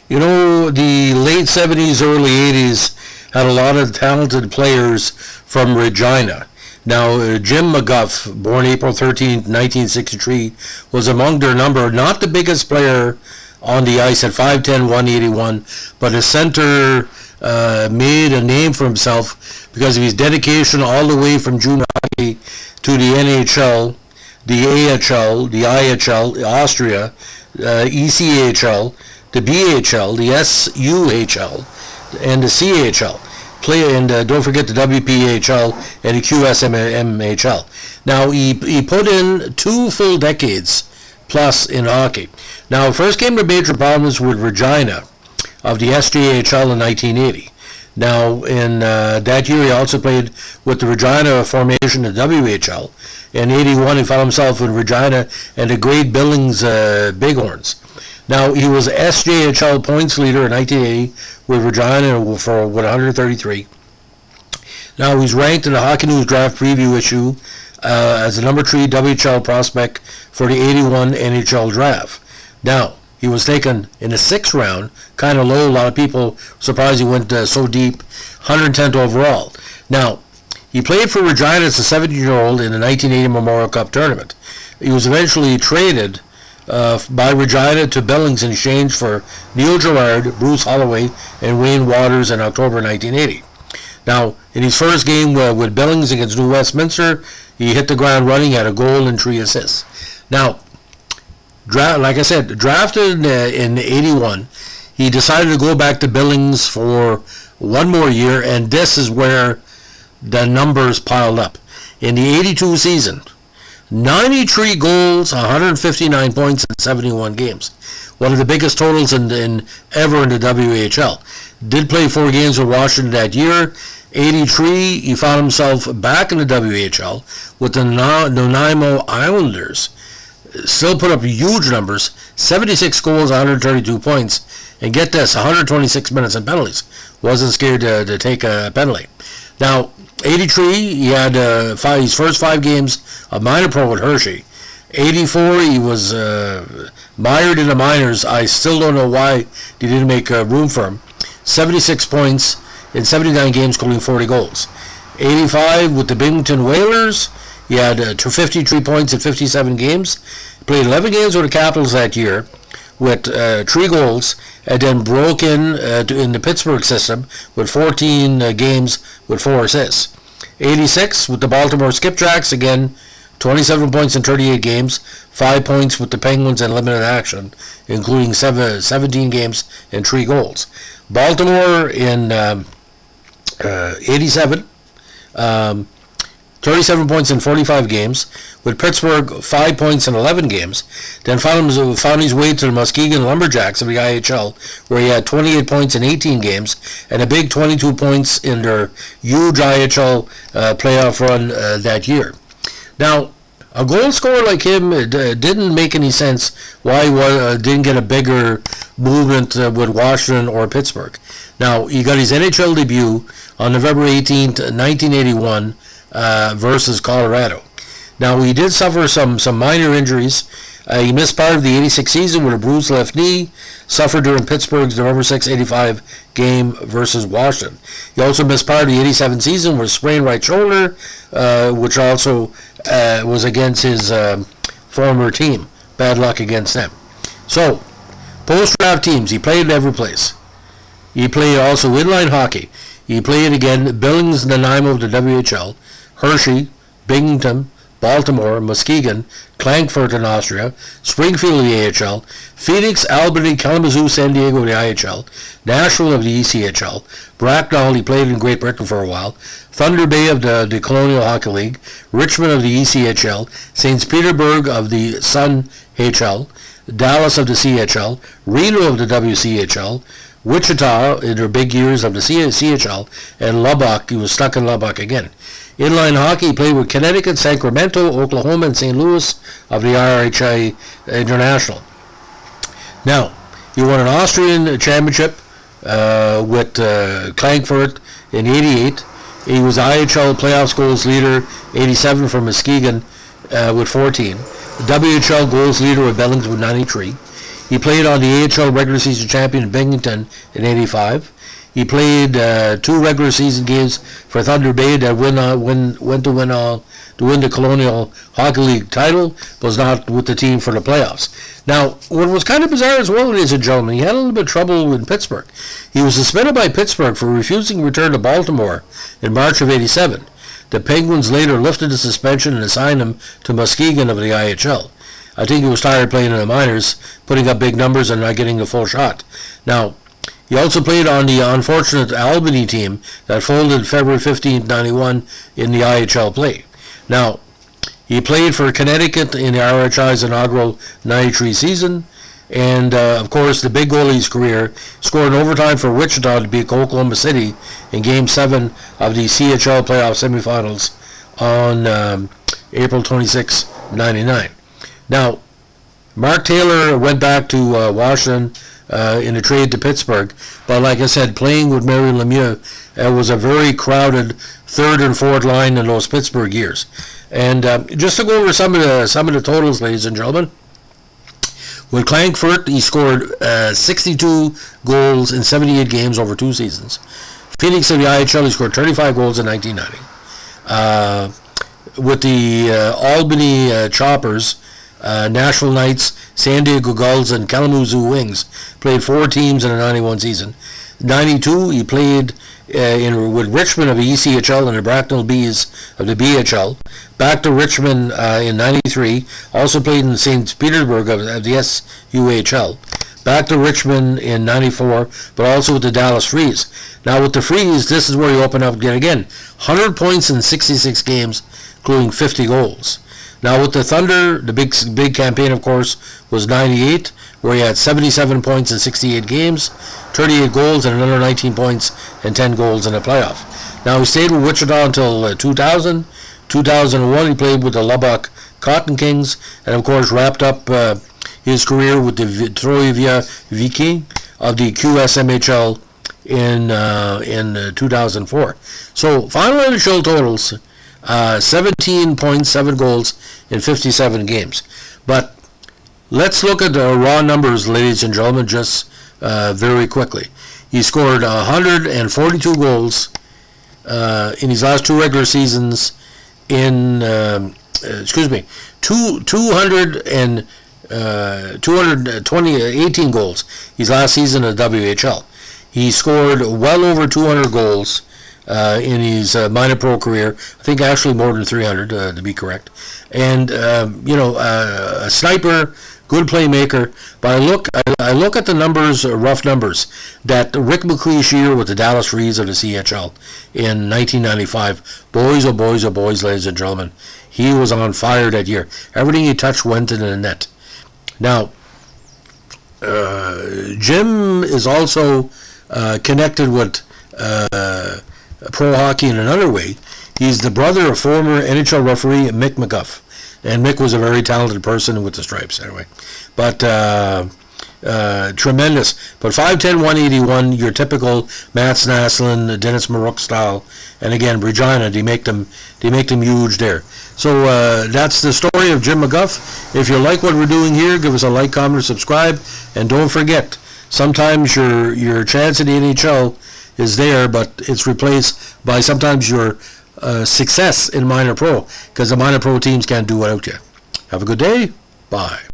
You know, the late 70s, early 80s had a lot of talented players from Regina. Now, Jim McGeough, born April 13th, 1963, was among their number, not the biggest player on the ice at 5'10", 181, but a center made a name for himself because of his dedication all the way from junior hockey to the NHL, the AHL, the IHL, Austria, ECHL, the BHL, the SUHL, and the CHL. And don't forget the WPHL and the QSMHL. Now, he put in 2 full decades plus in hockey. Now, first came to major problems with Regina of the SJHL in 1980. Now, in that year, he also played with the Regina formation of WHL. In 81, he found himself in Regina and the Great Billings Bighorns. Now, he was SJHL points leader in 1980 with Regina with 133. Now, he's ranked in the Hockey News Draft Preview issue as the number 3 WHL prospect for the 81 NHL Draft. Now, he was taken in the 6th round, kind of low. A lot of people surprised he went so deep, 110th overall. Now, he played for Regina as a 17-year-old in the 1980 Memorial Cup tournament. He was eventually traded by Regina to Billings in exchange for Neil Gerard, Bruce Holloway, and Wayne Waters in October 1980. Now, in his first game with Billings against New Westminster, he hit the ground running, had a goal and 3 assists. Now, like I said, drafted in 81, he decided to go back to Billings for one more year, and this is where the numbers piled up. In the 82 season, 93 goals, 159 points in 71 games. One of the biggest totals ever in the WHL. Did play 4 games with Washington that year. 83, he found himself back in the WHL with the Nanaimo Islanders. Still put up huge numbers, 76 goals, 132 points, and get this, 126 minutes and penalties. Wasn't scared to take a penalty. Now, 83, he had his first 5 games of minor pro with Hershey. 84, he was mired in the minors. I still don't know why they didn't make room for him. 76 points in 79 games, including 40 goals. 85 with the Binghamton Whalers, he had 53 points in 57 games. He played 11 games with the Capitals that year with 3 goals, and then broke in the Pittsburgh system with 14 games with 4 assists. 86 with the Baltimore Skipjacks, again 27 points in 38 games, 5 points with the Penguins in limited action, including 17 games and 3 goals. Baltimore in 87, 37 points in 45 games, with Pittsburgh 5 points in 11 games. Then found his way to the Muskegon Lumberjacks of the IHL, where he had 28 points in 18 games, and a big 22 points in their huge IHL playoff run that year. Now, a goal scorer like him, it didn't make any sense why he didn't get a bigger movement with Washington or Pittsburgh. Now, he got his NHL debut on November 18th, 1981, versus Colorado. Now, he did suffer some minor injuries. He missed part of the 86 season with a bruised left knee, suffered during Pittsburgh's November 6, 85 game versus Washington. He also missed part of the 87 season with a sprained right shoulder, which also was against his former team. Bad luck against them. So, post-draft teams, he played in every place. He played also inline hockey. He played again Billings, Nanaimo of the WHL, Hershey, Binghamton, Baltimore, Muskegon, Klagenfurt in Austria, Springfield of the AHL, Phoenix, Albany, Kalamazoo, San Diego of the IHL, Nashville of the ECHL, Bracknell, he played in Great Britain for a while, Thunder Bay of the Colonial Hockey League, Richmond of the ECHL, St. Petersburg of the Sun HL, Dallas of the CHL, Reno of the WCHL, Wichita in their big years of the CHL, and Lubbock, he was stuck in Lubbock again. Inline hockey, he played with Connecticut, Sacramento, Oklahoma, and St. Louis of the RHI International. Now, he won an Austrian championship with Klagenfurt in 88. He was IHL playoffs goals leader, 87 for Muskegon with 14. WHL goals leader with Billings with 93. He played on the AHL regular season champion Binghamton in '85. He played 2 regular season games for Thunder Bay that went to win the Colonial Hockey League title, but was not with the team for the playoffs. Now, what was kind of bizarre as well, ladies and gentlemen, he had a little bit of trouble in Pittsburgh. He was suspended by Pittsburgh for refusing to return to Baltimore in March of '87. The Penguins later lifted the suspension and assigned him to Muskegon of the IHL. I think he was tired playing in the minors, putting up big numbers and not getting the full shot. Now, he also played on the unfortunate Albany team that folded February 15, '91 in the IHL play. Now, he played for Connecticut in the RHI's inaugural '93 season, and of course, the big goal of his career, scored in overtime for Wichita to beat Oklahoma City in Game 7 of the CHL playoff semifinals on April 26, '99. Now, Mark Taylor went back to Washington in a trade to Pittsburgh, but like I said, playing with Mary Lemieux, it was a very crowded third and fourth line in those Pittsburgh years. And just to go over some of the totals, ladies and gentlemen, with Klagenfurt, he scored 62 goals in 78 games over 2 seasons. Phoenix of the IHL, he scored 35 goals in 1990. With the Albany Choppers, Nashville Knights, San Diego Gulls, and Kalamazoo Wings, played 4 teams in a '91 season. '92, he played with Richmond of the ECHL and the Bracknell Bees of the BHL. Back to Richmond in '93, also played in St. Petersburg of the SUHL. Back to Richmond in '94, but also with the Dallas Freeze. Now with the Freeze, this is where you open up again. 100 points in 66 games, including 50 goals. Now with the Thunder, the big campaign, of course, was '98, where he had 77 points in 68 games, 38 goals, and another 19 points and 10 goals in a playoff. Now he stayed with Wichita until 2000. 2001, he played with the Lubbock Cotton Kings, and of course wrapped up his career with the Vitrovia Viking of the QSMHL in 2004. So final NHL totals. 17.7 goals in 57 games. But let's look at the raw numbers, ladies and gentlemen, just very quickly. He scored 142 goals in his last 2 regular seasons in, 18 goals his last season at WHL. He scored well over 200 goals in his minor pro career. I think actually more than 300 to be correct. And a sniper, good playmaker. But I look at the numbers, rough numbers, that Rick McLeish year with the Dallas Freeze of the CHL in 1995. Boys, oh boys, oh boys, ladies and gentlemen, he was on fire that year. Everything he touched went into the net. Now, Jim is also connected with pro hockey in another way. He's the brother of former NHL referee Mick McGeough, and Mick was a very talented person with the Stripes anyway. But tremendous. But 5'10", 181, your typical Matt Snaslin, Dennis Marook style, and again Regina, they make them huge there. So that's the story of Jim McGeough. If you like what we're doing here, give us a like, comment, or subscribe, and don't forget, sometimes your chance in the NHL is there, but it's replaced by sometimes your success in minor pro, because the minor pro teams can't do without you. Have a good day. Bye.